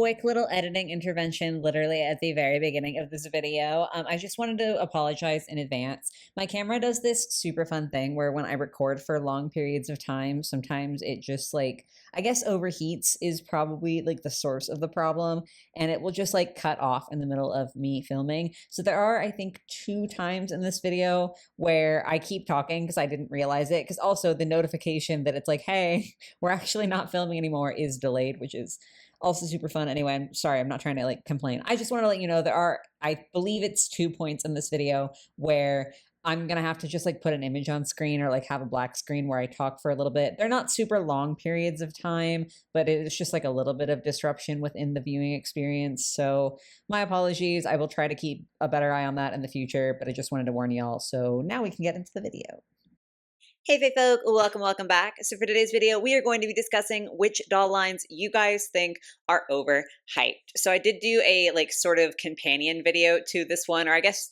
quick little editing intervention literally at the very beginning of this video. I just wanted to apologize in advance. My camera does this super fun thing where when I record for long periods of time, sometimes it just like, I guess overheats is probably like the source of the problem, and it will just like cut off in the middle of me filming. So there are, I think, two times in this video where I keep talking because I didn't realize it. Because also the notification that it's like, hey, we're actually not filming anymore is delayed, which is also super fun. Anyway, I'm sorry, I'm not trying to like complain. I just want to let you know there are, I believe it's 2 points in this video where I'm gonna have to just like put an image on screen or like have a black screen where I talk for a little bit. They're not super long periods of time, but it's just like a little bit of disruption within the viewing experience. So my apologies. I will try to keep a better eye on that in the future, but I just wanted to warn y'all. So now we can get into the video. Hey Fae folk, welcome back. So for today's video, we are going to be discussing which doll lines you guys think are overhyped. So I did do a like sort of companion video to this one, or I guess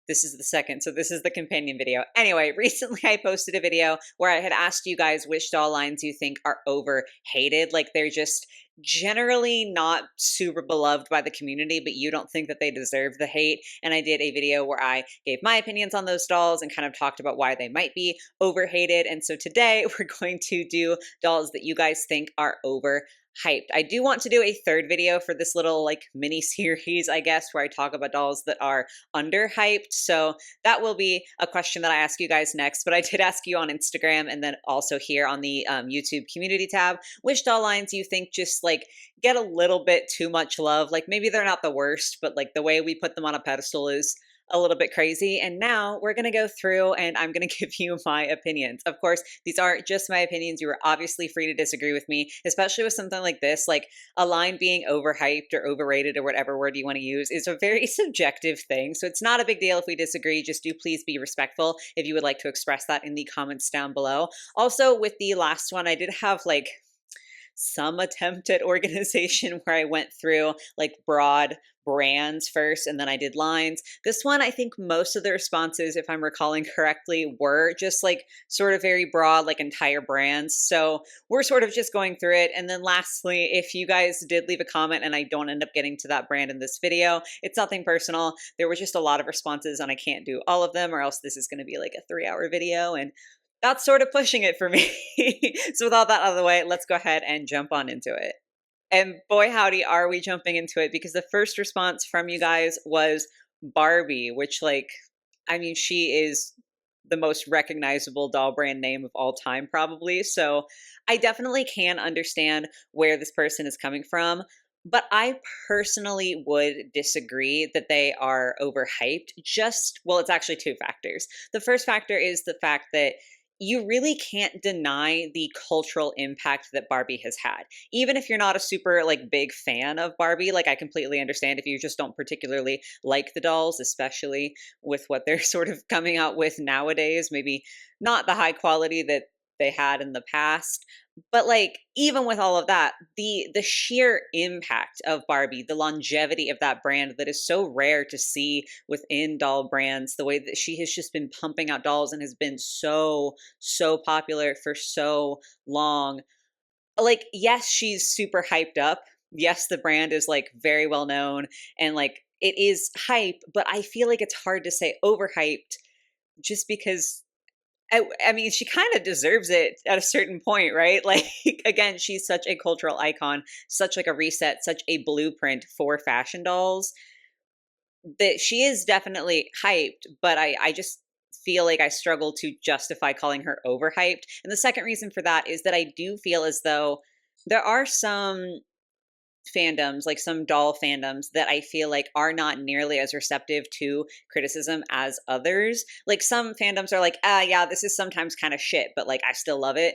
this is the second, so this is the companion video. Anyway, recently I posted a video where I had asked you guys which doll lines you think are overhated, like they're just generally not super beloved by the community, but you don't think that they deserve the hate. And I did a video where I gave my opinions on those dolls and kind of talked about why they might be overhated. And so today we're going to do dolls that you guys think are overhyped. I do want to do a third video for this little like mini series, I guess, where I talk about dolls that are underhyped. So that will be a question that I ask you guys next. But I did ask you on Instagram and then also here on the YouTube community tab, which doll lines you think just like get a little bit too much love. Like maybe they're not the worst, but like the way we put them on a pedestal is a little bit crazy. And now we're going to go through and I'm going to give you my opinions. Of course, these aren't just my opinions. You are obviously free to disagree with me, especially with something like this. Like a line being overhyped or overrated or whatever word you want to use is a very subjective thing. So it's not a big deal if we disagree. Just do please be respectful if you would like to express that in the comments down below. Also, with the last one, I did have like some attempt at organization where I went through like broad brands first and then I did lines. This one, I think most of the responses, if I'm recalling correctly, were just like sort of very broad, like entire brands. So we're sort of just going through it. And then lastly, if you guys did leave a comment and I don't end up getting to that brand in this video, it's nothing personal. There were just a lot of responses and I can't do all of them or else this is going to be like a 3-hour video. And that's sort of pushing it for me. So with all that out of the way, let's go ahead and jump on into it. And boy, howdy, are we jumping into it, because the first response from you guys was Barbie, which like, I mean, she is the most recognizable doll brand name of all time, probably. So I definitely can understand where this person is coming from. But I personally would disagree that they are overhyped. Well, it's actually two factors. The first factor is the fact that you really can't deny the cultural impact that Barbie has had. Even if you're not a super like big fan of Barbie, like I completely understand if you just don't particularly like the dolls, especially with what they're sort of coming out with nowadays, maybe not the high quality that they had in the past. But like even with all of that, the sheer impact of Barbie, the longevity of that brand that is so rare to see within doll brands, the way that she has just been pumping out dolls and has been so popular for so long. Like yes, she's super hyped up. Yes, the brand is like very well known and like it is hype, but I feel like it's hard to say overhyped just because I mean, she kind of deserves it at a certain point, right? Like, again, she's such a cultural icon, such like a reset, such a blueprint for fashion dolls that she is definitely hyped, but I just feel like I struggle to justify calling her overhyped. And the second reason for that is that I do feel as though there are some fandoms, like some doll fandoms, that I feel like are not nearly as receptive to criticism as others. Like some fandoms are like, yeah, this is sometimes kind of shit, but like I still love it.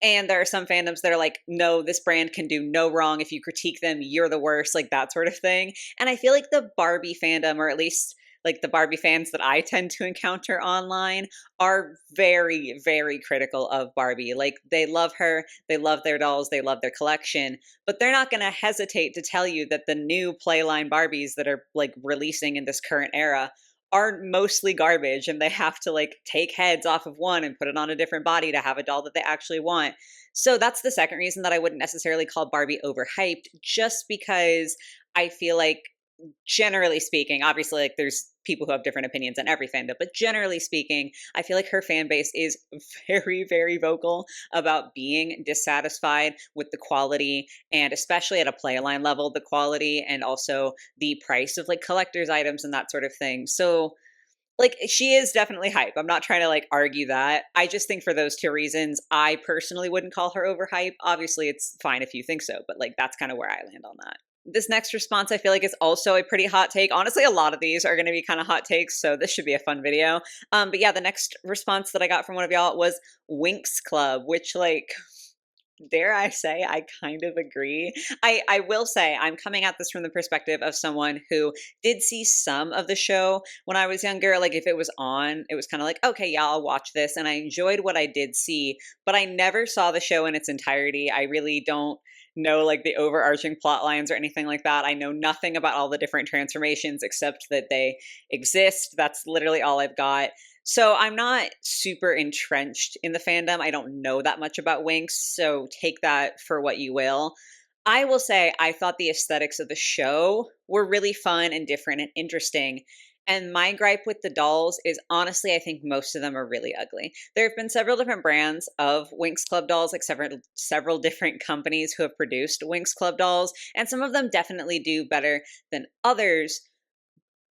And there are some fandoms that are like, no, this brand can do no wrong. If you critique them, you're the worst, like that sort of thing. And I feel like the Barbie fandom, or at least like the Barbie fans that I tend to encounter online, are very critical of Barbie. Like they love her, they love their dolls, they love their collection, but they're not going to hesitate to tell you that the new Playline Barbies that are like releasing in this current era are mostly garbage and they have to like take heads off of one and put it on a different body to have a doll that they actually want. So that's the second reason that I wouldn't necessarily call Barbie overhyped, just because I feel like, generally speaking, obviously, like there's people who have different opinions on every fandom, but generally speaking, I feel like her fan base is very, very vocal about being dissatisfied with the quality, and especially at a play line level, the quality and also the price of like collector's items and that sort of thing. So like she is definitely hype. I'm not trying to like argue that. I just think for those two reasons, I personally wouldn't call her overhype. Obviously, it's fine if you think so, but like that's kind of where I land on that. This next response I feel like is also a pretty hot take. Honestly, a lot of these are going to be kind of hot takes, so this should be a fun video. But yeah, the next response that I got from one of y'all was Winx Club, which like, dare I say, I kind of agree. I will say I'm coming at this from the perspective of someone who did see some of the show when I was younger. Like if it was on, it was kind of like, okay, yeah, I'll watch this. And I enjoyed what I did see, but I never saw the show in its entirety. I really don't know like the overarching plot lines or anything like that. I know nothing about all the different transformations except that they exist. That's literally all I've got. So I'm not super entrenched in the fandom. I don't know that much about Winx, so take that for what you will. I will say I thought the aesthetics of the show were really fun and different and interesting. And my gripe with the dolls is honestly, I think most of them are really ugly. There have been several different brands of Winx Club dolls, like several different companies who have produced Winx Club dolls, and some of them definitely do better than others.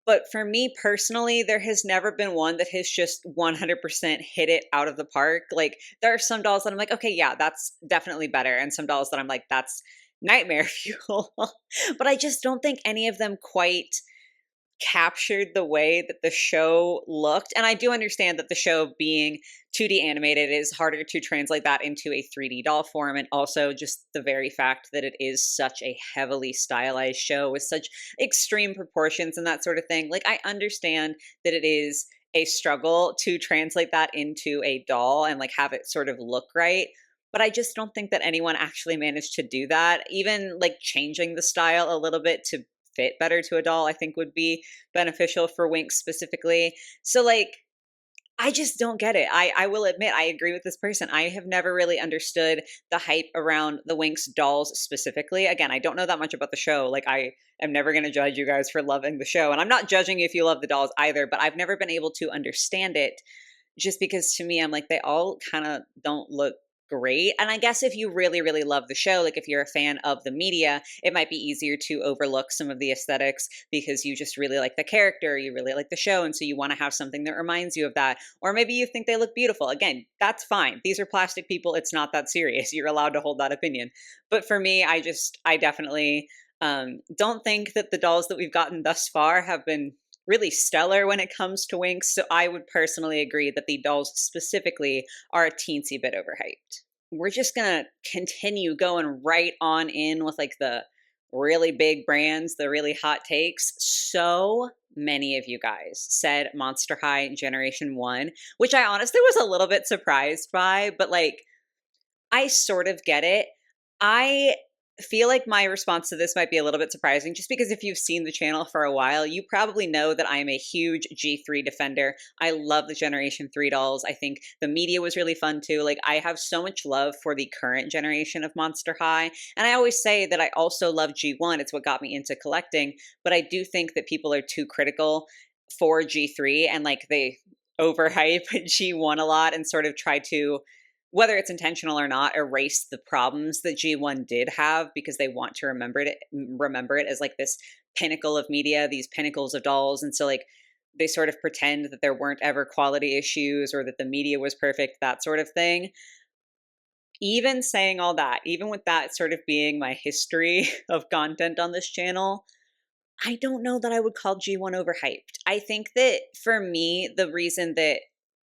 But for me personally, there has never been one that has just 100% hit it out of the park. Like, there are some dolls that I'm like, okay, yeah, that's definitely better. And some dolls that I'm like, that's nightmare fuel. But I just don't think any of them quite captured the way that the show looked. And I do understand that the show being 2D animated is harder to translate that into a 3D doll form. And also just the very fact that it is such a heavily stylized show with such extreme proportions and that sort of thing. Like, I understand that it is a struggle to translate that into a doll and like have it sort of look right. But I just don't think that anyone actually managed to do that. Even like changing the style a little bit to fit better to a doll, I think would be beneficial for Winx specifically. So like, I just don't get it. I will admit I agree with this person. I have never really understood the hype around the Winx dolls specifically. Again, I don't know that much about the show. Like I am never going to judge you guys for loving the show, and I'm not judging if you love the dolls either, but I've never been able to understand it, just because to me I'm like they all kind of don't look great. And I guess if you really, really love the show, like if you're a fan of the media, it might be easier to overlook some of the aesthetics because you just really like the character, you really like the show, and so you want to have something that reminds you of that. Or maybe you think they look beautiful. Again, that's fine. These are plastic people. It's not that serious. You're allowed to hold that opinion. But for me, I definitely don't think that the dolls that we've gotten thus far have been really stellar when it comes to Winx. So I would personally agree that the dolls specifically are a teensy bit overhyped. We're just gonna continue going right on in with like the really big brands, the really hot takes. So many of you guys said Monster High Generation 1, which I honestly was a little bit surprised by, but like I sort of get it. I feel like my response to this might be a little bit surprising just because if you've seen the channel for a while, you probably know that I am a huge G3 defender. I love the Generation 3 dolls. I think the media was really fun too. Like, I have so much love for the current generation of Monster High. And I always say that I also love G1. It's what got me into collecting. But I do think that people are too critical for G3 and like they overhype G1 a lot and sort of try to, whether it's intentional or not, erase the problems that G1 did have because they want to remember it as like this pinnacle of media, these pinnacles of dolls. And so like they sort of pretend that there weren't ever quality issues or that the media was perfect, that sort of thing. Even saying all that, even with that sort of being my history of content on this channel, I don't know that I would call G1 overhyped. I think that for me, the reason that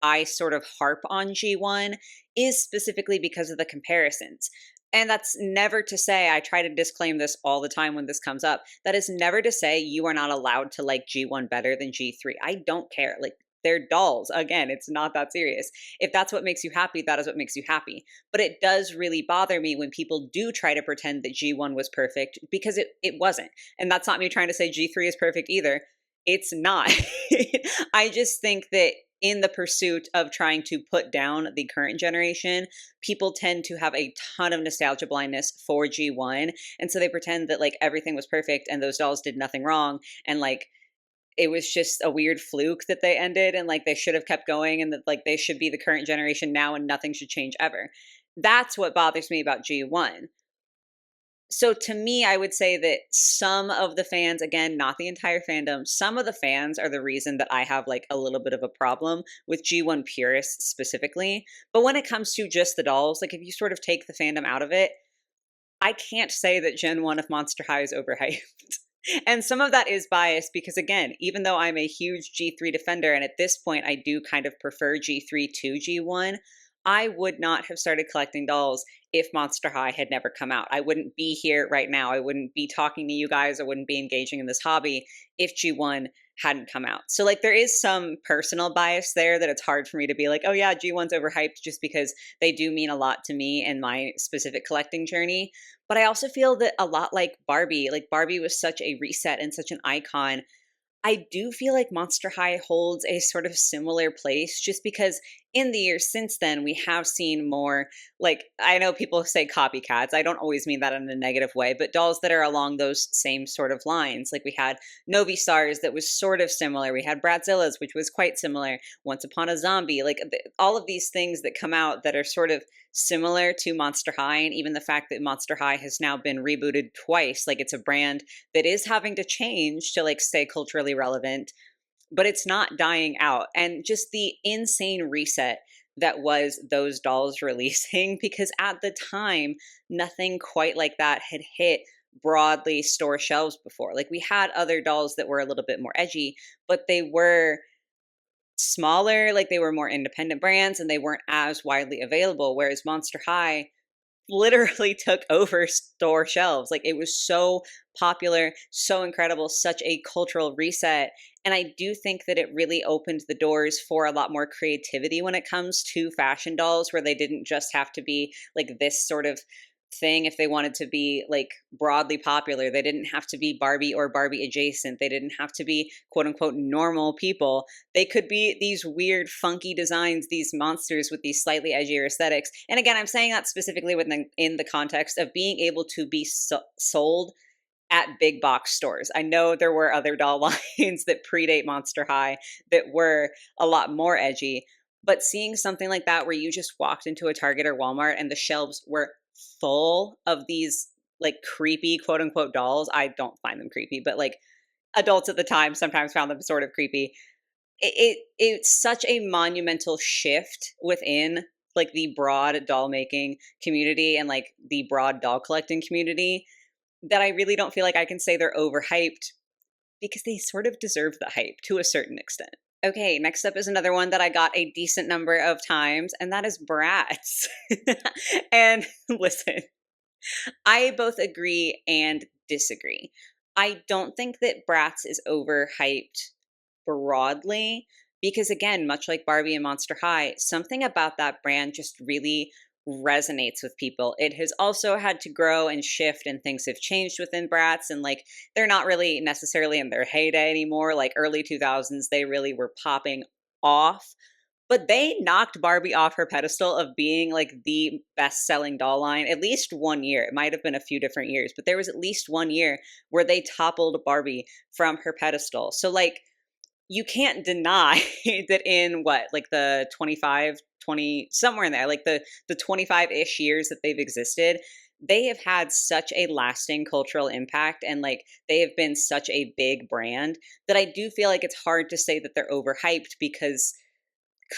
I sort of harp on G1 is specifically because of the comparisons. And that's never to say, I try to disclaim this all the time when this comes up. That is never to say you are not allowed to like G1 better than G3. I don't care. Like, they're dolls. Again, it's not that serious. If that's what makes you happy, that is what makes you happy. But it does really bother me when people do try to pretend that G1 was perfect because it wasn't. And that's not me trying to say G3 is perfect either. It's not. I just think that in the pursuit of trying to put down the current generation, people tend to have a ton of nostalgia blindness for G1. And so they pretend that like everything was perfect and those dolls did nothing wrong. And like it was just a weird fluke that they ended and like they should have kept going and that like they should be the current generation now and nothing should change ever. That's what bothers me about G1. So to me, I would say that some of the fans, again, not the entire fandom, some of the fans are the reason that I have like a little bit of a problem with G1 purists specifically. But when it comes to just the dolls, like if you sort of take the fandom out of it, I can't say that Gen 1 of Monster High is overhyped. And some of that is biased because, again, even though I'm a huge G3 defender, and at this point I do kind of prefer G3 to G1, I would not have started collecting dolls if Monster High had never come out. I wouldn't be here right now. I wouldn't be talking to you guys. I wouldn't be engaging in this hobby if G1 hadn't come out. So, like, there is some personal bias there that it's hard for me to be like, oh, yeah, G1's overhyped just because they do mean a lot to me and my specific collecting journey. But I also feel that a lot like Barbie was such a reset and such an icon. I do feel like Monster High holds a sort of similar place just because in the years since then, we have seen more, like, I know people say copycats. I don't always mean that in a negative way, but dolls that are along those same sort of lines. Like, we had Novi Stars that was sort of similar. We had Bratzillas, which was quite similar. Once Upon a Zombie, like, all of these things that come out that are sort of similar to Monster High. And even the fact that Monster High has now been rebooted twice, like, it's a brand that is having to change to like stay culturally relevant, but it's not dying out. And just the insane reset that was those dolls releasing, because at the time, nothing quite like that had hit broadly store shelves before. Like we had other dolls that were a little bit more edgy, but they were smaller, like they were more independent brands and they weren't as widely available. Whereas Monster High literally took over store shelves. Like it was so popular, so incredible, such a cultural reset. And I do think that it really opened the doors for a lot more creativity when it comes to fashion dolls, where they didn't just have to be like this sort of thing if they wanted to be like broadly popular. They didn't have to be Barbie or Barbie adjacent. They didn't have to be quote unquote normal people. They could be these weird, funky designs, these monsters with these slightly edgier aesthetics. And again, I'm saying that specifically in the context of being able to be sold at big box stores. I know there were other doll lines that predate Monster High that were a lot more edgy, but seeing something like that where you just walked into a Target or Walmart and the shelves were full of these like creepy quote unquote dolls. I don't find them creepy, but like adults at the time sometimes found them sort of creepy. It's such a monumental shift within like the broad doll making community and like the broad doll collecting community that I really don't feel like I can say they're overhyped because they sort of deserve the hype to a certain extent. Okay, next up is another one that I got a decent number of times, and that is Bratz. And listen, I both agree and disagree. I don't think that Bratz is overhyped broadly because, again, much like Barbie and Monster High, something about that brand just really resonates with people. It has also had to grow and shift, and things have changed within Bratz, and like they're not really necessarily in their heyday anymore. Like early 2000s, they really were popping off. But they knocked Barbie off her pedestal of being like the best selling doll line at least one year. It might have been a few different years, but there was at least one year where they toppled Barbie from her pedestal. So, like, you can't deny that in what, like the 25, 20, somewhere in there, like the 25-ish years that they've existed, they have had such a lasting cultural impact and like they have been such a big brand that I do feel like it's hard to say that they're overhyped because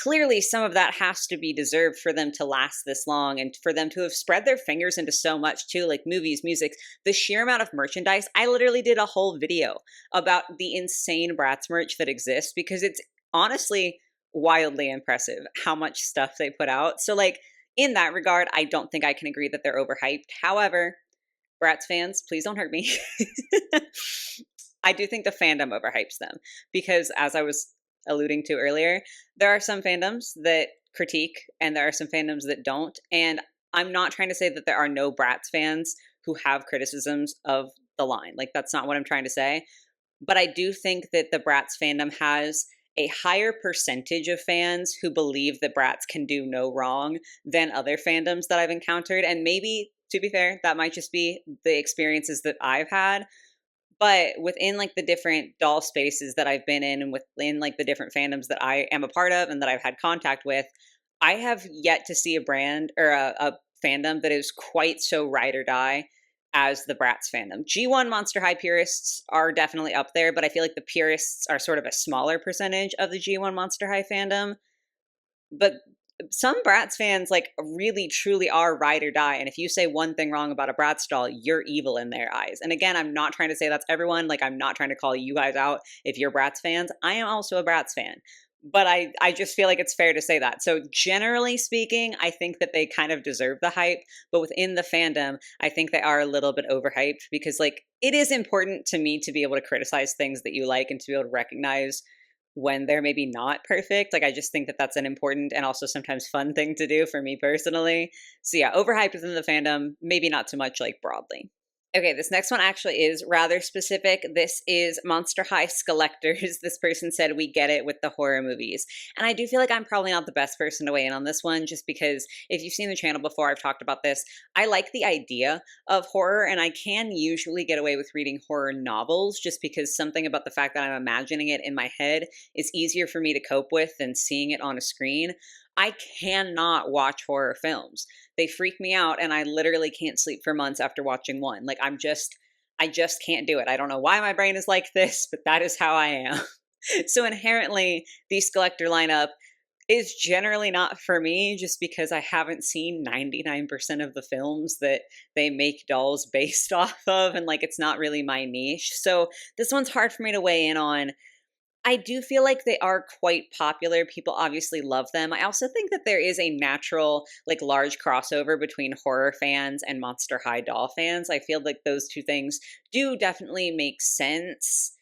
clearly some of that has to be deserved for them to last this long and for them to have spread their fingers into so much too, like movies, music, the sheer amount of merchandise. I literally did a whole video about the insane Bratz merch that exists because it's honestly wildly impressive how much stuff they put out. So like in that regard, I don't think I can agree that they're overhyped. However, Bratz fans, please don't hurt me. I do think the fandom overhypes them because, as I was alluding to earlier, there are some fandoms that critique and there are some fandoms that don't. And I'm not trying to say that there are no Bratz fans who have criticisms of the line. Like, that's not what I'm trying to say. But I do think that the Bratz fandom has a higher percentage of fans who believe that Bratz can do no wrong than other fandoms that I've encountered. And maybe, to be fair, that might just be the experiences that I've had. But within like the different doll spaces that I've been in and within like the different fandoms that I am a part of and that I've had contact with, I have yet to see a brand or a fandom that is quite so ride or die as the Bratz fandom. G1 Monster High purists are definitely up there, but I feel like the purists are sort of a smaller percentage of the G1 Monster High fandom. But some Bratz fans like really truly are ride or die. And if you say one thing wrong about a Bratz doll, you're evil in their eyes. And again, I'm not trying to say that's everyone. Like, I'm not trying to call you guys out if you're Bratz fans. I am also a Bratz fan. But I just feel like it's fair to say that. So generally speaking, I think that they kind of deserve the hype. But within the fandom, I think they are a little bit overhyped because like it is important to me to be able to criticize things that you like and to be able to recognize when they're maybe not perfect. Like, I just think that that's an important and also sometimes fun thing to do for me personally. So, yeah, overhyped within the fandom, maybe not so much like broadly. Okay, this next one actually is rather specific. This is Monster High Skelectors. This person said, we get it with the horror movies. And I do feel like I'm probably not the best person to weigh in on this one, just because if you've seen the channel before, I've talked about this. I like the idea of horror, and I can usually get away with reading horror novels just because something about the fact that I'm imagining it in my head is easier for me to cope with than seeing it on a screen. I cannot watch horror films. They freak me out and I literally can't sleep for months after watching one. Like I just can't do it. I don't know why my brain is like this, but that is how I am. So inherently the Skeletor lineup is generally not for me just because I haven't seen 99% of the films that they make dolls based off of and like it's not really my niche. So this one's hard for me to weigh in on. I do feel like they are quite popular. People obviously love them. I also think that there is a natural, like, large crossover between horror fans and Monster High doll fans. I feel like those two things do definitely make sense.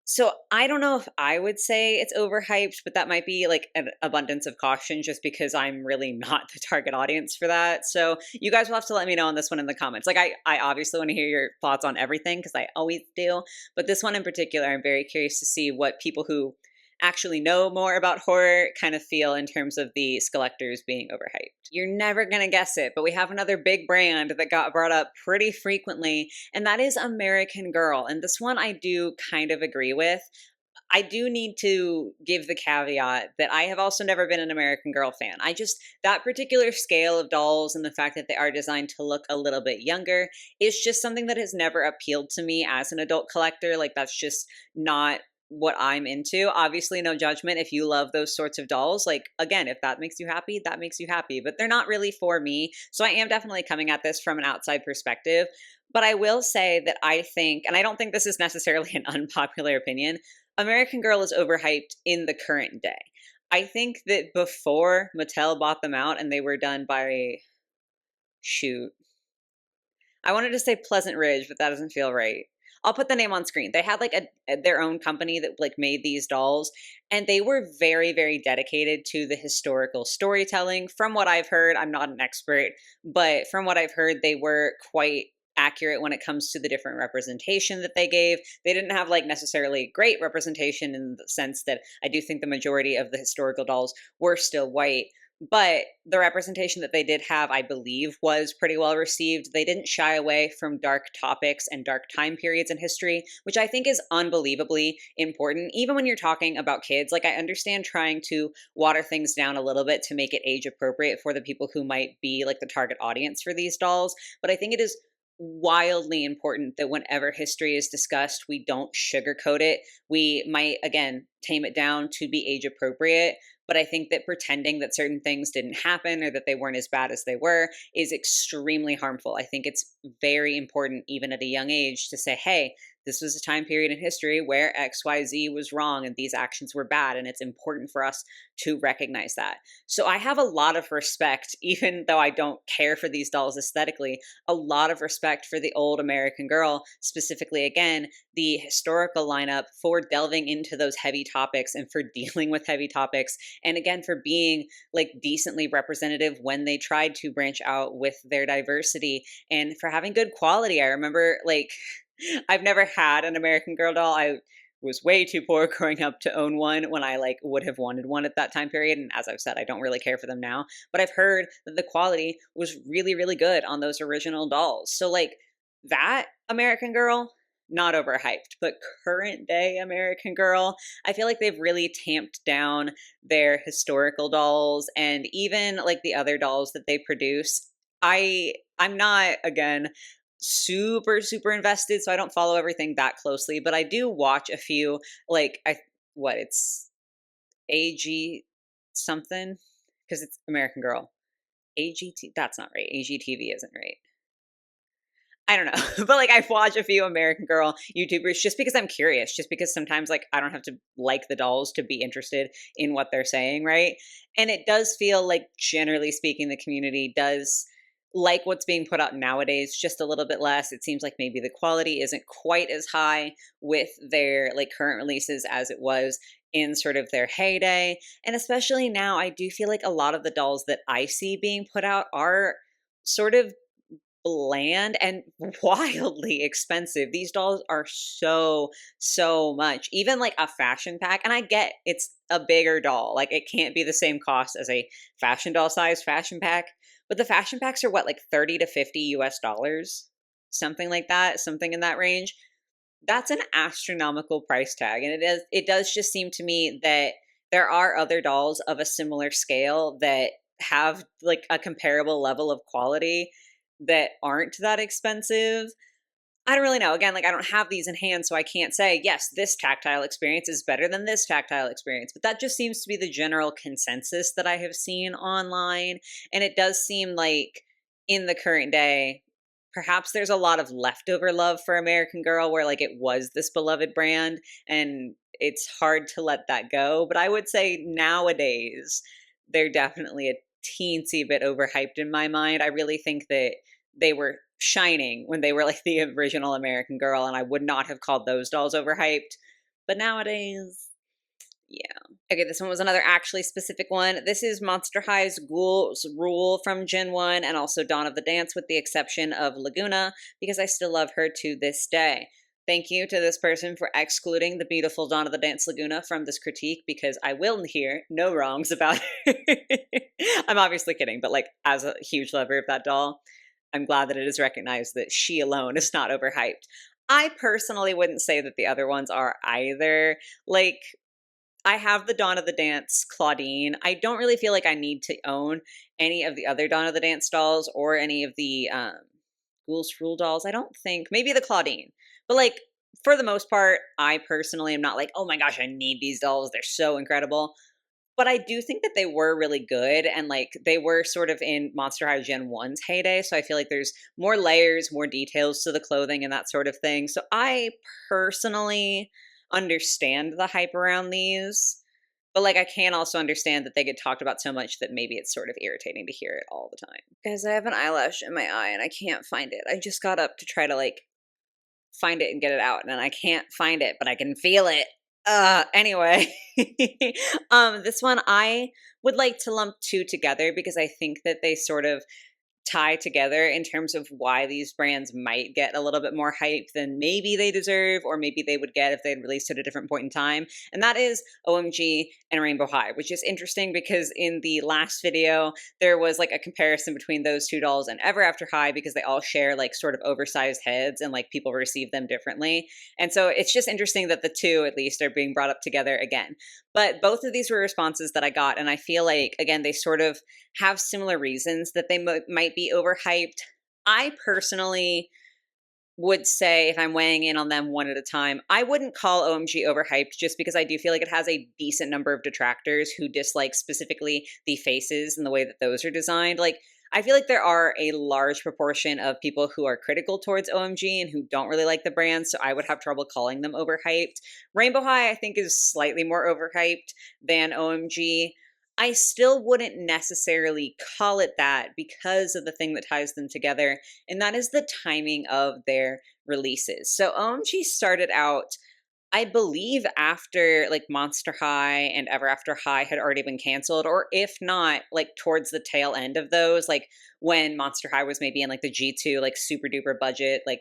So I don't know if I would say it's overhyped, but that might be like an abundance of caution just because I'm really not the target audience for that. So you guys will have to let me know on this one in the comments. Like I obviously want to hear your thoughts on everything because I always do. But this one in particular, I'm very curious to see what people who actually know more about horror kind of feel in terms of the Skelectors being overhyped. You're never going to guess it, but we have another big brand that got brought up pretty frequently, and that is American Girl. And this one I do kind of agree with. I do need to give the caveat that I have also never been an American Girl fan. I just, that particular scale of dolls and the fact that they are designed to look a little bit younger is just something that has never appealed to me as an adult collector. Like, that's just not what I'm into. Obviously, no judgment if you love those sorts of dolls. Like, again, if that makes you happy, that makes you happy, but they're not really for me. So I am definitely coming at this from an outside perspective. But I will say that I think, and I don't think this is necessarily an unpopular opinion, American Girl is overhyped in the current day. I think that before Mattel bought them out and they were done by, shoot, I wanted to say Pleasant Ridge, but that doesn't feel right. I'll put the name on screen. They had like their own company that like made these dolls, and they were very very dedicated to the historical storytelling. From what I've heard, I'm not an expert, but from what I've heard, they were quite accurate when it comes to the different representation that they gave. They didn't have like necessarily great representation in the sense that I do think the majority of the historical dolls were still white, but the representation that they did have, I believe, was pretty well received. They didn't shy away from dark topics and dark time periods in history, which I think is unbelievably important. Even when you're talking about kids, like, I understand trying to water things down a little bit to make it age appropriate for the people who might be like the target audience for these dolls. But I think it is wildly important that whenever history is discussed, we don't sugarcoat it. We might, again, tame it down to be age appropriate, but I think that pretending that certain things didn't happen or that they weren't as bad as they were is extremely harmful. I think it's very important, even at a young age, to say, hey, this was a time period in history where XYZ was wrong and these actions were bad, and it's important for us to recognize that. So I have a lot of respect, even though I don't care for these dolls aesthetically, a lot of respect for the old American Girl, specifically, again, the historical lineup, for delving into those heavy topics and for dealing with heavy topics, and again, for being like decently representative when they tried to branch out with their diversity, and for having good quality. I remember like I've never had an American Girl doll. I was way too poor growing up to own one when I like would have wanted one at that time period. And as I've said, I don't really care for them now. But I've heard that the quality was really, really good on those original dolls. So like that American Girl, not overhyped, but current day American Girl, I feel like they've really tamped down their historical dolls and even like the other dolls that they produce. I'm not again super invested, so I don't follow everything that closely, but I do watch a few like I what it's AG something because it's American Girl. AGT, that's not right. AGTV isn't right. I don't know. But like I've watched a few American Girl YouTubers just because I'm curious, just because sometimes like I don't have to like the dolls to be interested in what they're saying, right? And it does feel like generally speaking the community does like what's being put out nowadays just a little bit less. It seems like maybe the quality isn't quite as high with their like current releases as it was in sort of their heyday. And especially now I do feel like a lot of the dolls that I see being put out are sort of bland and wildly expensive. These dolls are so much. Even like a fashion pack, and I get it's a bigger doll. Like it can't be the same cost as a fashion doll size fashion pack, but the fashion packs are what like 30 to 50 US dollars. Something like that, something in that range. That's an astronomical price tag, and it does just seem to me that there are other dolls of a similar scale that have like a comparable level of quality that aren't that expensive. I don't really know. Again, like I don't have these in hand, so I can't say, yes, this tactile experience is better than this tactile experience. But that just seems to be the general consensus that I have seen online. And it does seem like in the current day, perhaps there's a lot of leftover love for American Girl where like it was this beloved brand and it's hard to let that go. But I would say nowadays, they're definitely a teensy bit overhyped in my mind. I really think that they were shining when they were like the original American Girl, and I would not have called those dolls overhyped. But nowadays, yeah. Okay, this one was another actually specific one. This is Monster High's Ghouls Rule from Gen 1 and also Dawn of the Dance, with the exception of Laguna, because I still love her to this day. Thank you to this person for excluding the beautiful Dawn of the Dance Laguna from this critique because I will hear no wrongs about it. I'm obviously kidding, but like as a huge lover of that doll, I'm glad that it is recognized that she alone is not overhyped. I personally wouldn't say that the other ones are either. Like, I have the Dawn of the Dance Claudine. I don't really feel like I need to own any of the other Dawn of the Dance dolls or any of the Ghouls Rule dolls. I don't think. Maybe the Claudine. But like, for the most part, I personally am not like, oh my gosh, I need these dolls. They're so incredible. But I do think that they were really good and like they were sort of in Monster High Gen 1's heyday. So I feel like there's more layers, more details to the clothing and that sort of thing. So I personally understand the hype around these. But like I can also understand that they get talked about so much that maybe it's sort of irritating to hear it all the time. Guys, I have an eyelash in my eye and I can't find it. I just got up to try to like find it and get it out and I can't find it, but I can feel it. Anyway. This one I would like to lump two together because I think that they sort of tie together in terms of why these brands might get a little bit more hype than maybe they deserve or maybe they would get if they'd released at a different point in time. And that is OMG and Rainbow High, which is interesting because in the last video, there was like a comparison between those two dolls and Ever After High because they all share like sort of oversized heads and like people receive them differently. And so it's just interesting that the two at least are being brought up together again. But both of these were responses that I got. And I feel like, again, they sort of have similar reasons that they might be overhyped. I personally would say, if I'm weighing in on them one at a time, I wouldn't call OMG overhyped just because I do feel like it has a decent number of detractors who dislike specifically the faces and the way that those are designed. Like, I feel like there are a large proportion of people who are critical towards OMG and who don't really like the brand, so I would have trouble calling them overhyped. Rainbow High, I think, is slightly more overhyped than OMG. I still wouldn't necessarily call it that because of the thing that ties them together, and that is the timing of their releases. So OMG started out, I believe, after like Monster High and Ever After High had already been canceled, or if not, like towards the tail end of those, like when Monster High was maybe in like the G2 like super duper budget, like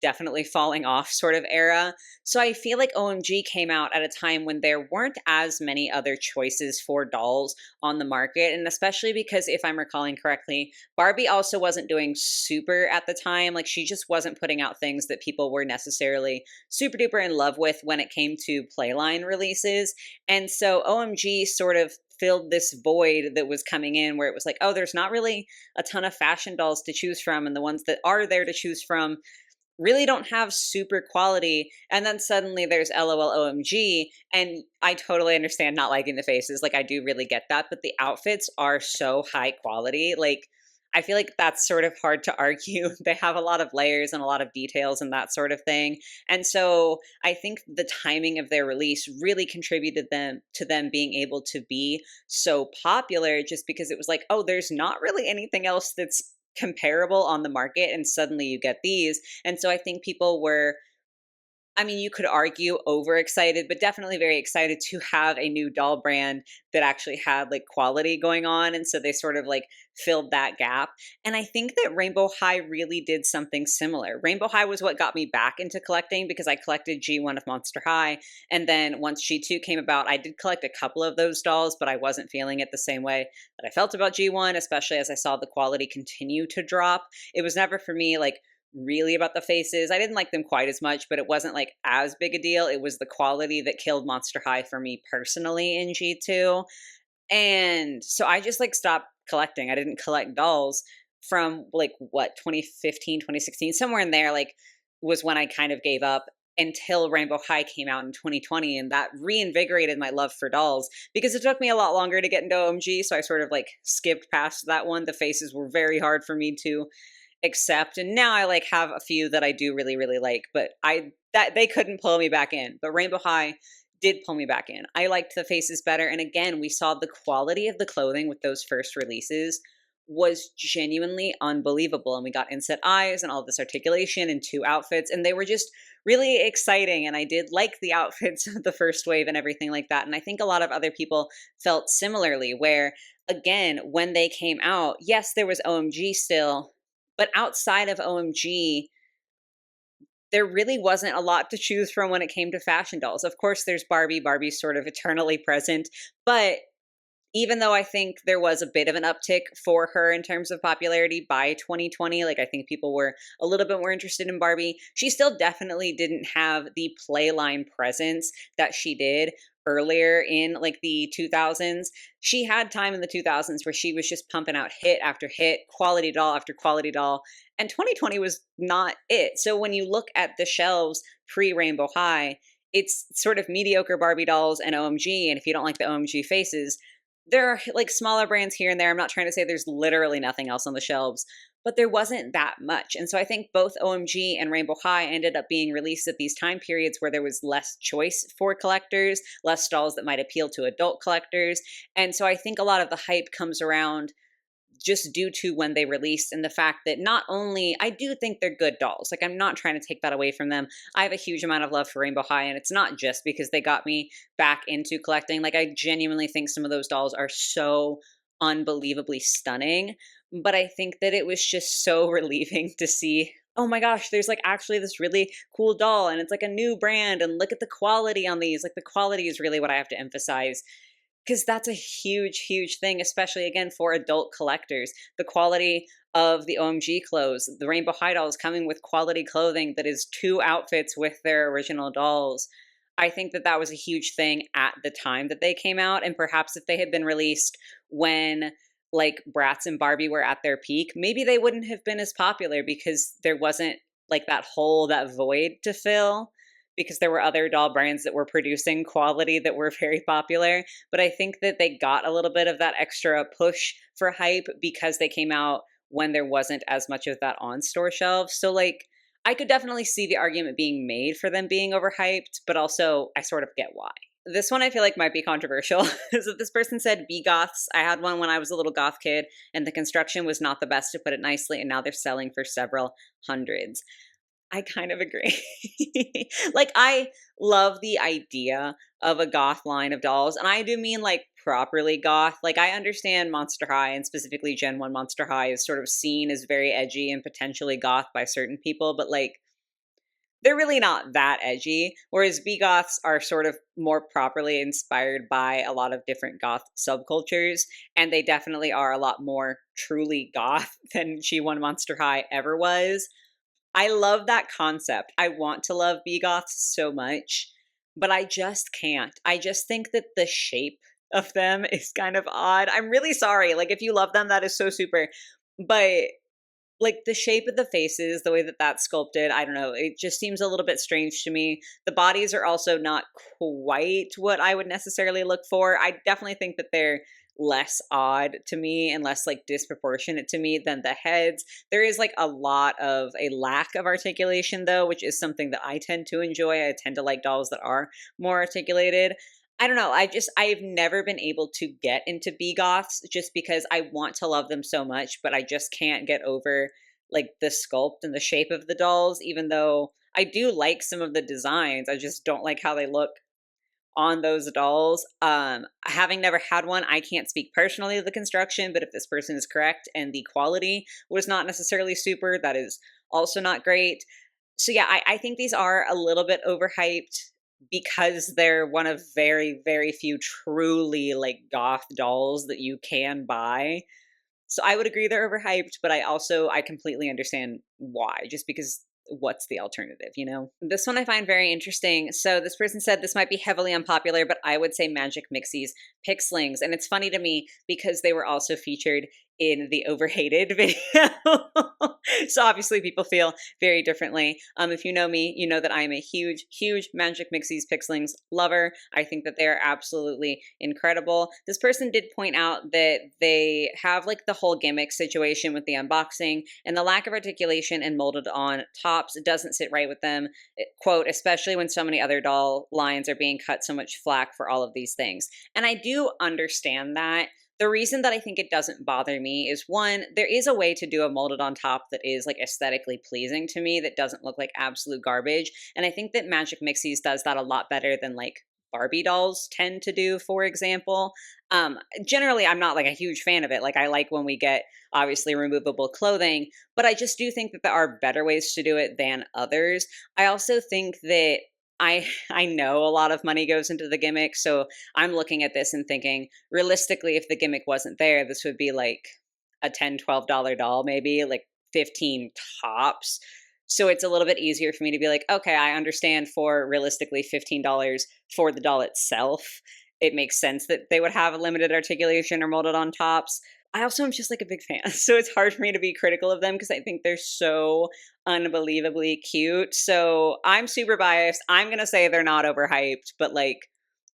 definitely falling off sort of era. So I feel like OMG came out at a time when there weren't as many other choices for dolls on the market. And especially because, if I'm recalling correctly, Barbie also wasn't doing super at the time. Like, she just wasn't putting out things that people were necessarily super duper in love with when it came to Playline releases. And so OMG sort of filled this void that was coming in, where it was like, oh, there's not really a ton of fashion dolls to choose from. And the ones that are there to choose from really don't have super quality. And then suddenly there's LOL OMG. And I totally understand not liking the faces. Like, I do really get that. But the outfits are so high quality. Like, I feel like that's sort of hard to argue. They have a lot of layers and a lot of details and that sort of thing. And so I think the timing of their release really contributed them to them being able to be so popular, just because it was like, oh, there's not really anything else that's comparable on the market, and suddenly you get these. And so I think people were, I mean, you could argue overexcited, but definitely very excited to have a new doll brand that actually had like quality going on. And so they sort of like filled that gap. And I think that Rainbow High really did something similar. Rainbow High was what got me back into collecting, because I collected G1 of Monster High. And then once G2 came about, I did collect a couple of those dolls, but I wasn't feeling it the same way that I felt about G1, especially as I saw the quality continue to drop. It was never for me like really about the faces. I didn't like them quite as much, but it wasn't like as big a deal. It was the quality that killed Monster High for me personally in G2. And so I just like stopped collecting. I didn't collect dolls from like what, 2015, 2016, somewhere in there, like, was when I kind of gave up, until Rainbow High came out in 2020. And that reinvigorated my love for dolls, because it took me a lot longer to get into OMG. So I sort of like skipped past that one. The faces were very hard for me to accept, and now I like have a few that I do really really like, but I that they couldn't pull me back in. But Rainbow High did pull me back in. I liked the faces better, and again, we saw the quality of the clothing with those first releases was genuinely unbelievable. And we got inset eyes and all this articulation and two outfits, and they were just really exciting. And I did like the outfits of the first wave and everything like that. And I think a lot of other people felt similarly, where again, when they came out, yes, there was OMG still, but outside of OMG, there really wasn't a lot to choose from when it came to fashion dolls. Of course, there's Barbie. Barbie's sort of eternally present, but even though I think there was a bit of an uptick for her in terms of popularity by 2020, like, I think people were a little bit more interested in Barbie, she still definitely didn't have the playline presence that she did earlier in like the 2000s. She had time in the 2000s where she was just pumping out hit after hit, quality doll after quality doll, and 2020 was not it. So when you look at the shelves pre Rainbow High, it's sort of mediocre Barbie dolls and OMG. And if you don't like the OMG faces, there are like smaller brands here and there. I'm not trying to say there's literally nothing else on the shelves, but there wasn't that much. And so I think both OMG and Rainbow High ended up being released at these time periods where there was less choice for collectors, less stalls that might appeal to adult collectors. And so I think a lot of the hype comes around just due to when they released, and the fact that not only, I do think they're good dolls, like, I'm not trying to take that away from them. I have a huge amount of love for Rainbow High, and it's not just because they got me back into collecting. Like, I genuinely think some of those dolls are so unbelievably stunning, but I think that it was just so relieving to see, oh my gosh, there's like actually this really cool doll, and it's like a new brand, and look at the quality on these. Like, the quality is really what I have to emphasize, because that's a huge, huge thing, especially again for adult collectors. The quality of the OMG clothes, the Rainbow High dolls coming with quality clothing that is two outfits with their original dolls. I think that that was a huge thing at the time that they came out. And perhaps if they had been released when like Bratz and Barbie were at their peak, maybe they wouldn't have been as popular, because there wasn't like that hole, that void to fill, because there were other doll brands that were producing quality that were very popular. But I think that they got a little bit of that extra push for hype because they came out when there wasn't as much of that on store shelf. So, like, I could definitely see the argument being made for them being overhyped, but also I sort of get why. This one I feel like might be controversial. So this person said, "Be goths. I had one when I was a little goth kid, and the construction was not the best, to put it nicely, and now they're selling for several hundreds." I kind of agree. Like, I love the idea of a goth line of dolls, and I do mean like properly goth. Like, I understand Monster High, and specifically Gen 1 Monster High, is sort of seen as very edgy and potentially goth by certain people, but like, they're really not that edgy. Whereas B goths are sort of more properly inspired by a lot of different goth subcultures, and they definitely are a lot more truly goth than She Won Monster High ever was. I love that concept. I want to love B goths so much, but I just can't. I just think that the shape of them is kind of odd. I'm really sorry. Like, if you love them, that is so super. But like the shape of the faces, the way that that's sculpted, I don't know, it just seems a little bit strange to me. The bodies are also not quite what I would necessarily look for. I definitely think that they're less odd to me and less like disproportionate to me than the heads. There is like a lot of a lack of articulation though, which is something that I tend to enjoy. I tend to like dolls that are more articulated. I don't know. I've never been able to get into B goths just because I want to love them so much, but I just can't get over like the sculpt and the shape of the dolls, even though I do like some of the designs. I just don't like how they look on those dolls. Having never had one, I can't speak personally to the construction, but if this person is correct and the quality was not necessarily super, that is also not great. So yeah, I think these are a little bit overhyped because they're one of very, very few truly like goth dolls that you can buy. So I would agree they're overhyped, but I completely understand why, just because what's the alternative, you know? This one I find very interesting. So this person said this might be heavily unpopular, but I would say Magic Mixie's Pixlings. And it's funny to me because they were also featured in the overhated video. So obviously people feel very differently. If you know me, you know that I am a huge, huge Magic Mixie's Pixlings lover. I think that they are absolutely incredible. This person did point out that they have like the whole gimmick situation with the unboxing and the lack of articulation and molded on tops doesn't sit right with them. Quote, especially when so many other doll lines are being cut so much flack for all of these things. And I do understand that. The reason that I think it doesn't bother me is one, there is a way to do a molded on top that is like aesthetically pleasing to me that doesn't look like absolute garbage. And I think that Magic Mixies does that a lot better than like Barbie dolls tend to do, for example. Generally, I'm not like a huge fan of it. Like, I like when we get obviously removable clothing, but I just do think that there are better ways to do it than others. I also think that I know a lot of money goes into the gimmick, so I'm looking at this and thinking, realistically, if the gimmick wasn't there, this would be like a $10, $12 doll, maybe like 15 tops. So it's a little bit easier for me to be like, okay, I understand for realistically $15 for the doll itself. It makes sense that they would have a limited articulation or molded on tops. I also am just like a big fan. So it's hard for me to be critical of them because I think they're so unbelievably cute. So I'm super biased. I'm going to say they're not overhyped, but like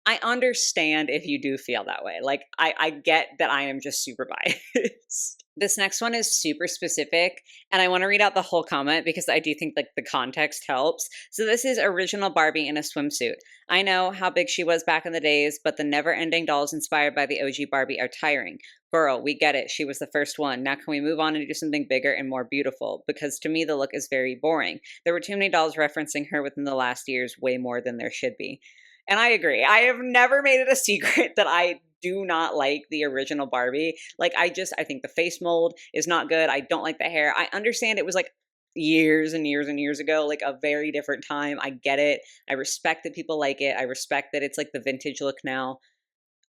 I understand if you do feel that way. Like, I get that I am just super biased. This next one is super specific, and I want to read out the whole comment because I do think like the context helps. So this is original Barbie in a swimsuit. I know how big she was back in the days, but the never-ending dolls inspired by the OG Barbie are tiring. Girl, we get it. She was the first one. Now can we move on and do something bigger and more beautiful? Because to me, the look is very boring. There were too many dolls referencing her within the last years, way more than there should be. And I agree. I have never made it a secret that I do not like the original Barbie. Like, I think the face mold is not good. I don't like the hair. I understand it was like years and years and years ago, like a very different time. I get it. I respect that people like it. I respect that it's like the vintage look now.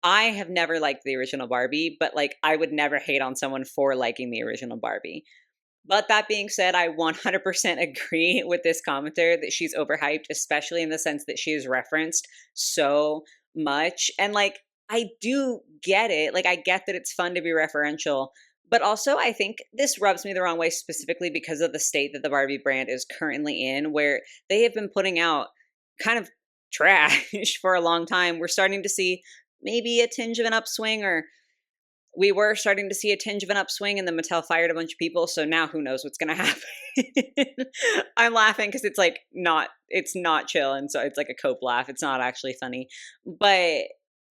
I have never liked the original Barbie, but like I would never hate on someone for liking the original Barbie. But that being said, I 100% agree with this commenter that she's overhyped, especially in the sense that she is referenced so much. And like, I do get it. Like, I get that it's fun to be referential. But also, I think this rubs me the wrong way specifically because of the state that the Barbie brand is currently in, where they have been putting out kind of trash for a long time. We're starting to see maybe a tinge of an upswing, or we were starting to see a tinge of an upswing, and then Mattel fired a bunch of people. So now who knows what's going to happen. I'm laughing because it's not chill. And so it's like a cope laugh. It's not actually funny. But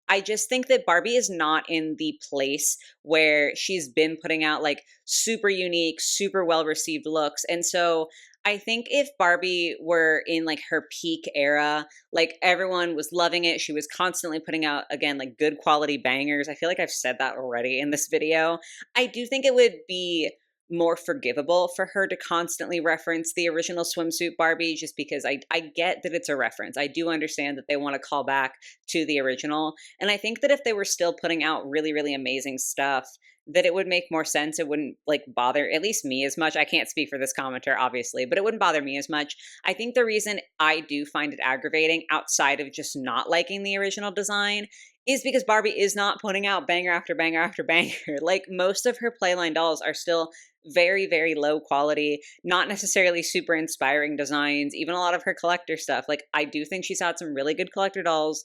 I just think that Barbie is not in the place where she's been putting out like super unique, super well received looks. And so I think if Barbie were in like her peak era, like everyone was loving it, she was constantly putting out, again, like good quality bangers. I feel like I've said that already in this video. I do think it would be more forgivable for her to constantly reference the original swimsuit Barbie, just because I get that it's a reference. I do understand that they want to call back to the original. And I think that if they were still putting out really, really amazing stuff, that it would make more sense. It wouldn't like bother at least me as much. I can't speak for this commenter, obviously, but it wouldn't bother me as much. I think the reason I do find it aggravating outside of just not liking the original design is because Barbie is not putting out banger after banger after banger. Like most of her playline dolls are still very, very low quality, not necessarily super inspiring designs, even a lot of her collector stuff. Like I do think she's had some really good collector dolls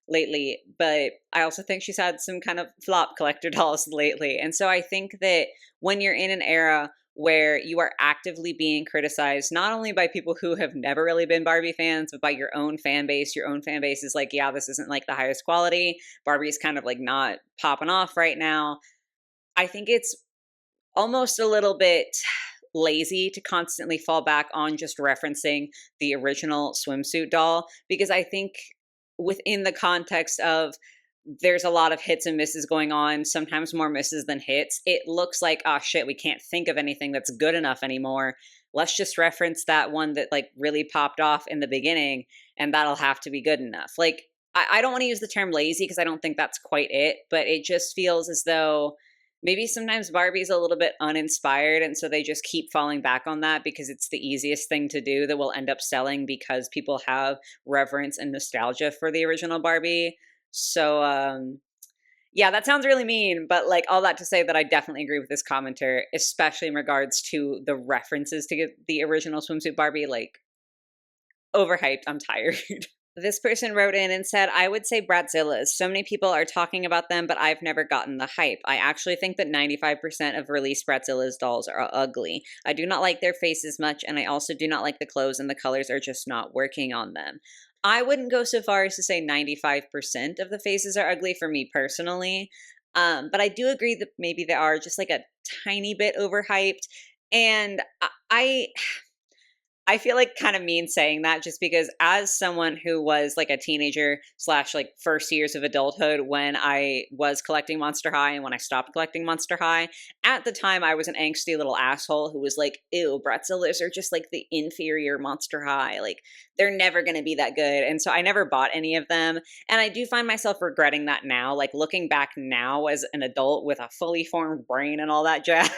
lately, but I also think she's had some kind of flop collector dolls lately. And so I think that when you're in an era where you are actively being criticized, not only by people who have never really been Barbie fans, but by your own fan base. Your own fan base is like, yeah, this isn't like the highest quality. Barbie's kind of like not popping off right now. I think it's almost a little bit lazy to constantly fall back on just referencing the original swimsuit doll, because I think within the context of there's a lot of hits and misses going on, sometimes more misses than hits, it looks like, oh shit, we can't think of anything that's good enough anymore. Let's just reference that one that like really popped off in the beginning, and that'll have to be good enough. Like, I don't want to use the term lazy because I don't think that's quite it, but it just feels as though maybe sometimes Barbie's a little bit uninspired, and so they just keep falling back on that because it's the easiest thing to do that will end up selling because people have reverence and nostalgia for the original Barbie. So, yeah, that sounds really mean, but like all that to say that I definitely agree with this commenter, especially in regards to the references to the original swimsuit Barbie. Like, overhyped. I'm tired. This person wrote in and said, I would say Bratzillas. So many people are talking about them, but I've never gotten the hype. I actually think that 95% of released Bratzillas dolls are ugly. I do not like their faces much, and I also do not like the clothes, and the colors are just not working on them. I wouldn't go so far as to say 95% of the faces are ugly for me personally. But I do agree that maybe they are just like a tiny bit overhyped. And I feel like kind of mean saying that just because as someone who was like a teenager slash like first years of adulthood when I was collecting Monster High and when I stopped collecting Monster High, at the time I was an angsty little asshole who was like, ew, Bratzillas are just like the inferior Monster High. Like they're never going to be that good. And so I never bought any of them. And I do find myself regretting that now, like looking back now as an adult with a fully formed brain and all that jazz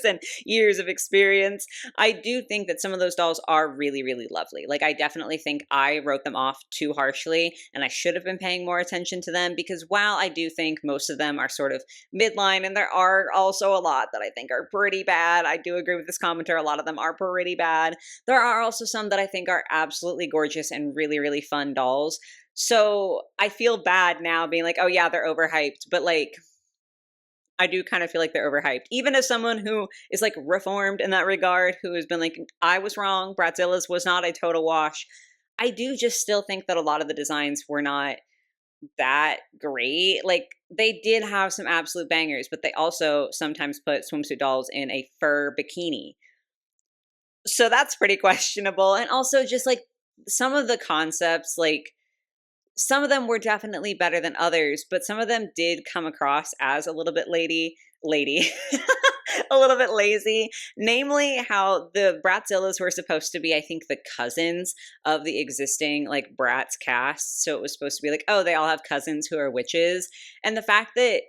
and years of experience. I do think that some of those dolls are really, really lovely. Like, I definitely think I wrote them off too harshly, and I should have been paying more attention to them because while I do think most of them are sort of midline, and there are also a lot that I think are pretty bad, I do agree with this commenter, a lot of them are pretty bad. There are also some that I think are absolutely gorgeous and really, really fun dolls. So I feel bad now being like, oh yeah, they're overhyped, but like, I do kind of feel like they're overhyped. Even as someone who is like reformed in that regard, who has been like, I was wrong, Bratzillas was not a total wash. I do just still think that a lot of the designs were not that great. Like they did have some absolute bangers, but they also sometimes put swimsuit dolls in a fur bikini. So that's pretty questionable. And also just like some of the concepts, like some of them were definitely better than others, but some of them did come across as a little bit lady, a little bit lazy. Namely, how the Bratzillas were supposed to be, I think, the cousins of the existing like Bratz cast. So it was supposed to be like, oh, they all have cousins who are witches. And the fact that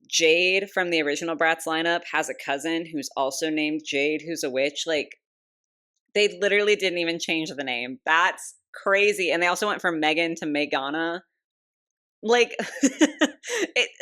Jade from the original Bratz lineup has a cousin who's also named Jade, who's a witch, like they literally didn't even change the name. That's crazy. And they also went from Megan to Megana. Like,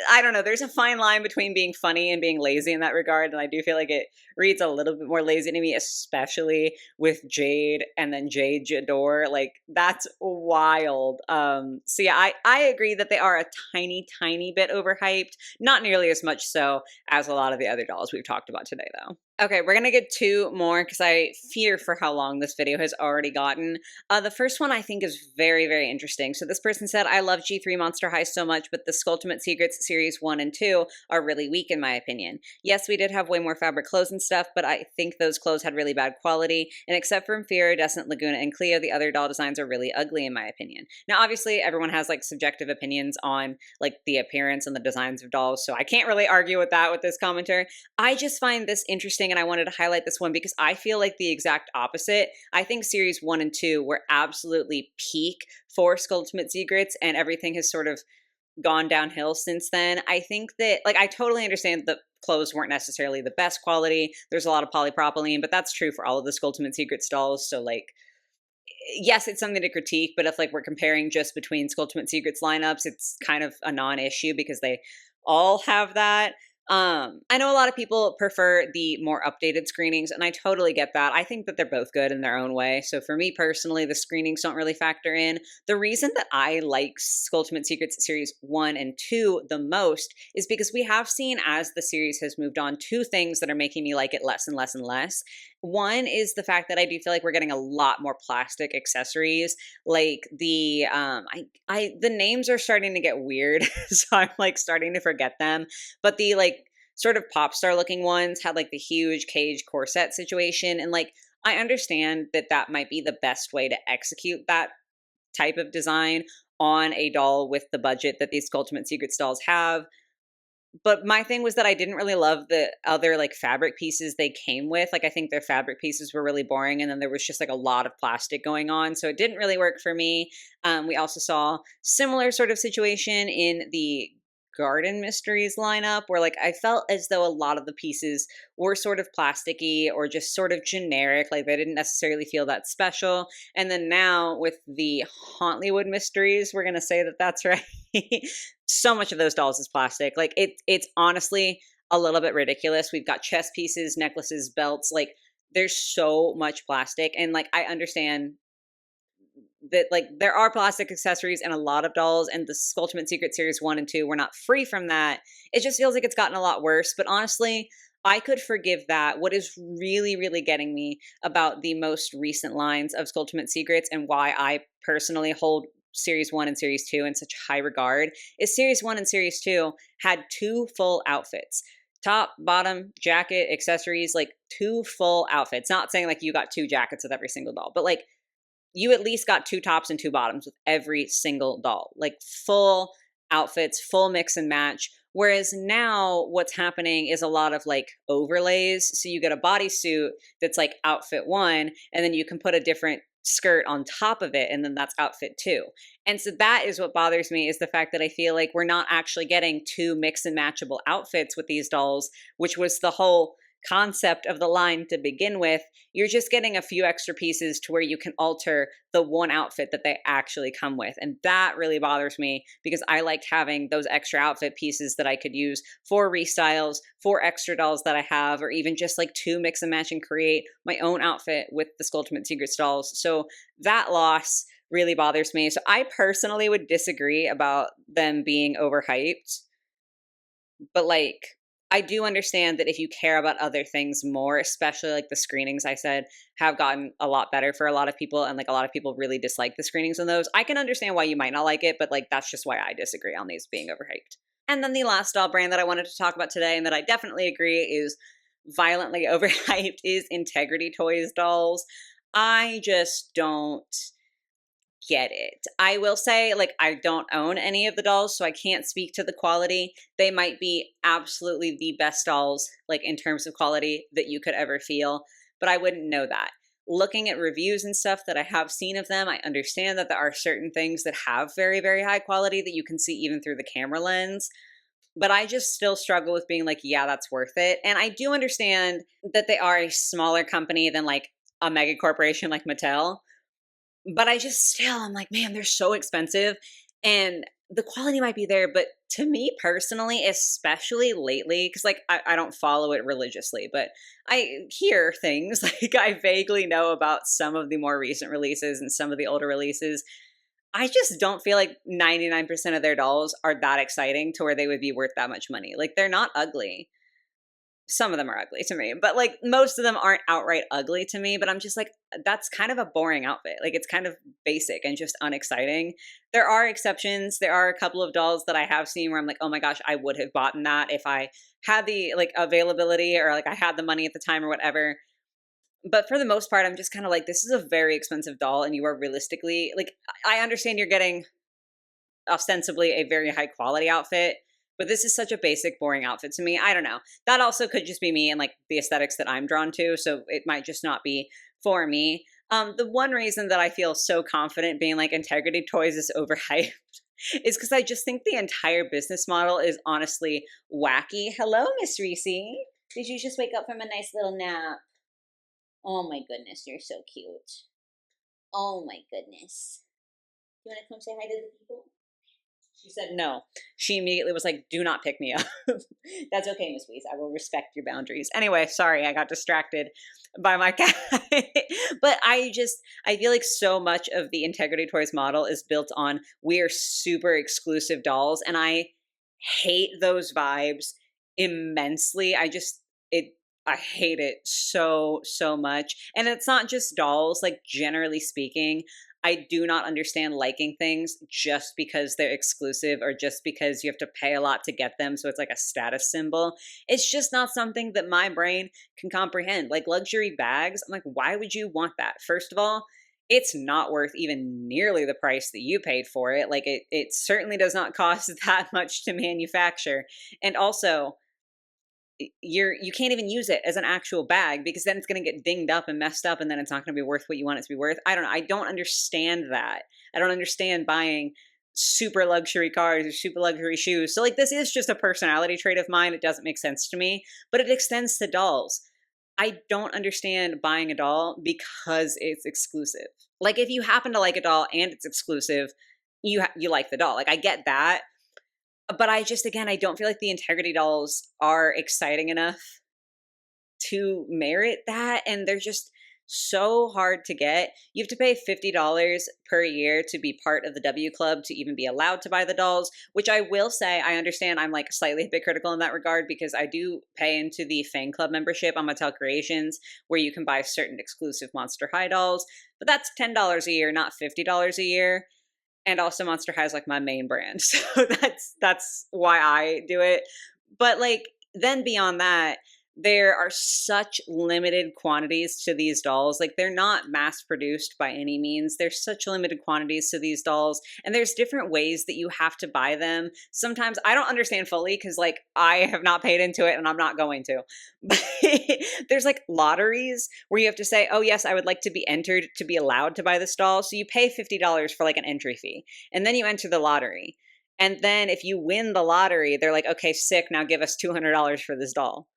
I don't know. There's a fine line between being funny and being lazy in that regard. And I do feel like it reads a little bit more lazy to me, especially with Jade and then Jade Jador. Like, that's wild. So yeah, I agree that they are a tiny, tiny bit overhyped. Not nearly as much so as a lot of the other dolls we've talked about today, though. Okay, we're gonna get two more because I fear for how long this video has already gotten. The first one I think is very, very interesting. So this person said, I love G3 Monster High so much, but the Skulltimate Secrets Series 1 and 2 are really weak in my opinion. Yes, we did have way more fabric clothes and stuff, but I think those clothes had really bad quality. And except for Faery, Descent, Laguna, and Cleo, the other doll designs are really ugly in my opinion. Now, obviously, everyone has like subjective opinions on like the appearance and the designs of dolls, so I can't really argue with that with this commenter. I just find this interesting and I wanted to highlight this one because I feel like the exact opposite. I think Series 1 and 2 were absolutely peak for Skulltimate Secrets, and everything has sort of gone downhill since then. I think that, like, I totally understand that clothes weren't necessarily the best quality. There's a lot of polypropylene, but that's true for all of the Skulltimate Secrets dolls. So, like, yes, it's something to critique, but if like we're comparing just between Skulltimate Secrets lineups, it's kind of a non-issue because they all have that. I know a lot of people prefer the more updated screenings, and I totally get that. I think that they're both good in their own way. So for me personally, the screenings don't really factor in. The reason that I like Skulltimate Secrets Series 1 and 2 the most is because we have seen as the series has moved on two things that are making me like it less and less and less. One is the fact that I do feel like we're getting a lot more plastic accessories. Like the names are starting to get weird, so I'm like starting to forget them. But the like sort of pop star looking ones had like the huge cage corset situation, and like I understand that that might be the best way to execute that type of design on a doll with the budget that these Ultimate Secrets dolls have. But my thing was that I didn't really love the other like fabric pieces they came with. Like I think their fabric pieces were really boring, and then there was just like a lot of plastic going on, so it didn't really work for me. We also saw similar sort of situation in the Garden Mysteries lineup where like I felt as though a lot of the pieces were sort of plasticky or just sort of generic, like they didn't necessarily feel that special. And then now with the Hauntlywood Mysteries, we're going to say that that's right. So much of those dolls is plastic. Like it's honestly a little bit ridiculous. We've got chest pieces, necklaces, belts, like there's so much plastic, and like I understand that like there are plastic accessories in a lot of dolls, and the Ultimate Secret Series 1 and 2 were not free from that. It just feels like it's gotten a lot worse, but honestly, I could forgive that. What is really, really getting me about the most recent lines of Ultimate Secrets and why I personally hold Series 1 and Series 2 in such high regard is Series 1 and Series 2 had two full outfits. Top, bottom, jacket, accessories, like two full outfits. Not saying like you got two jackets with every single doll, but like you at least got two tops and two bottoms with every single doll, like full outfits, full mix and match. Whereas now what's happening is a lot of like overlays. So you get a bodysuit that's like outfit one, and then you can put a different skirt on top of it, and then that's outfit two. And so that is what bothers me, is the fact that I feel like we're not actually getting two mix and matchable outfits with these dolls, which was the whole concept of the line to begin with. You're just getting a few extra pieces to where you can alter the one outfit that they actually come with. And that really bothers me because I liked having those extra outfit pieces that I could use for restyles, for extra dolls that I have, or even just like to mix and match and create my own outfit with the Ultimate Secrets dolls. So that loss really bothers me. So I personally would disagree about them being overhyped. But like, I do understand that if you care about other things more, especially like the screenings I said have gotten a lot better for a lot of people, and like a lot of people really dislike the screenings on those. I can understand why you might not like it, but like that's just why I disagree on these being overhyped. And then the last doll brand that I wanted to talk about today and that I definitely agree is violently overhyped is Integrity Toys dolls. I just don't get it. I will say, like, I don't own any of the dolls, so I can't speak to the quality. They might be absolutely the best dolls, like, in terms of quality that you could ever feel, but I wouldn't know that. Looking at reviews and stuff that I have seen of them, I understand that there are certain things that have very, very high quality that you can see even through the camera lens. But I just still struggle with being like, yeah, that's worth it. And I do understand that they are a smaller company than like a mega corporation like Mattel, but I just still, I'm like, man, they're so expensive and the quality might be there. But to me personally, especially lately, because like I don't follow it religiously, but I hear things like I vaguely know about some of the more recent releases and some of the older releases. I just don't feel like 99% of their dolls are that exciting to where they would be worth that much money. Like they're not ugly. Some of them are ugly to me, but like most of them aren't outright ugly to me, but I'm just like, that's kind of a boring outfit. Like it's kind of basic and just unexciting. There are exceptions. There are a couple of dolls that I have seen where I'm like, oh my gosh, I would have bought that if I had the like availability or like I had the money at the time or whatever. But for the most part, I'm just kind of like, this is a very expensive doll, and you are realistically like, I understand you're getting ostensibly a very high quality outfit, but this is such a basic, boring outfit to me. I don't know. That also could just be me and like the aesthetics that I'm drawn to. So it might just not be for me. The one reason that I feel so confident being like Integrity Toys is overhyped is because I just think the entire business model is honestly wacky. Hello, Miss Reese. Did you just wake up from a nice little nap? Oh my goodness, you're so cute. Oh my goodness. You want to come say hi to the people? She said no. She immediately was like, do not pick me up. That's okay, Miss Weeze. I will respect your boundaries. Anyway, sorry, I got distracted by my cat. But I feel like so much of the Integrity Toys model is built on we're super exclusive dolls. And I hate those vibes immensely. I hate it so, so much. And it's not just dolls, like generally speaking, I do not understand liking things just because they're exclusive or just because you have to pay a lot to get them. So it's like a status symbol. It's just not something that my brain can comprehend. Like luxury bags, I'm like, why would you want that? First of all, it's not worth even nearly the price that you paid for it. Like it certainly does not cost that much to manufacture. And also, you can't even use it as an actual bag because then it's going to get dinged up and messed up and then it's not going to be worth what you want it to be worth. I don't know. I don't understand that. I don't understand buying super luxury cars or super luxury shoes. So like this is just a personality trait of mine. It doesn't make sense to me, but it extends to dolls. I don't understand buying a doll because it's exclusive. Like if you happen to like a doll and it's exclusive, you like the doll. Like I get that, but I just, again, I don't feel like the Integrity dolls are exciting enough to merit that. And they're just so hard to get. You have to pay $50 per year to be part of the W Club to even be allowed to buy the dolls, which I will say, I understand I'm like slightly a bit critical in that regard because I do pay into the Fan Club membership on Mattel Creations where you can buy certain exclusive Monster High dolls, but that's $10 a year, not $50 a year. And also Monster High is like my main brand. So that's why I do it. But like then beyond that, there are such limited quantities to these dolls. Like they're not mass produced by any means. There's such limited quantities to these dolls. And there's different ways that you have to buy them. Sometimes I don't understand fully because like I have not paid into it and I'm not going to. But there's like lotteries where you have to say, oh yes, I would like to be entered to be allowed to buy this doll. So you pay $50 for like an entry fee. And then you enter the lottery. And then if you win the lottery, they're like, okay, sick, now give us $200 for this doll.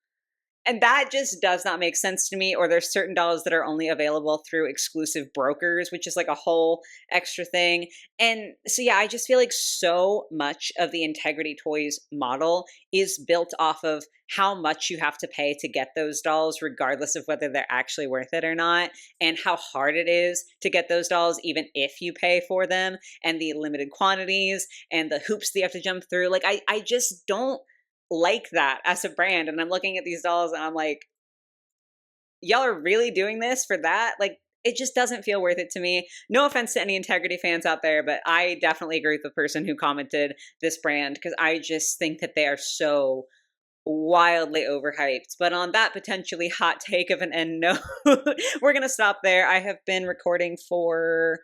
And that just does not make sense to me. Or there's certain dolls that are only available through exclusive brokers, which is like a whole extra thing. And so, yeah, I just feel like so much of the Integrity Toys model is built off of how much you have to pay to get those dolls, regardless of whether they're actually worth it or not, and how hard it is to get those dolls, even if you pay for them, and the limited quantities and the hoops that you have to jump through. Like, I just don't like that as a brand. And I'm looking at these dolls and I'm like, y'all are really doing this for that? Like, it just doesn't feel worth it to me. No offense to any Integrity fans out there, but I definitely agree with the person who commented this brand because I just think that they are so wildly overhyped. But on that potentially hot take of an end note, we're going to stop there. I have been recording for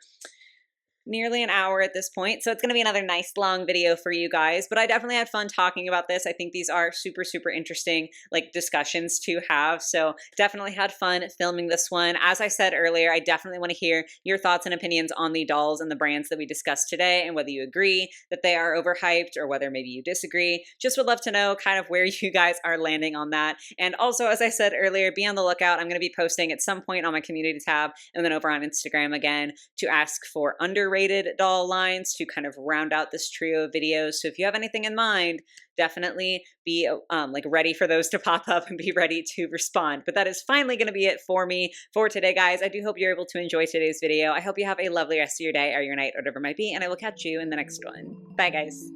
nearly an hour at this point. So it's going to be another nice long video for you guys, but I definitely had fun talking about this. I think these are super, super interesting like discussions to have. So definitely had fun filming this one. As I said earlier, I definitely want to hear your thoughts and opinions on the dolls and the brands that we discussed today and whether you agree that they are overhyped or whether maybe you disagree. Just would love to know kind of where you guys are landing on that. And also, as I said earlier, be on the lookout. I'm going to be posting at some point on my community tab and then over on Instagram again to ask for underrated doll lines to kind of round out this trio of videos. So if you have anything in mind, definitely be like ready for those to pop up and be ready to respond. But that is finally going to be it for me for today, guys. I do hope you're able to enjoy today's video. I hope you have a lovely rest of your day or your night or whatever it might be, and I will catch you in the next one. Bye, guys.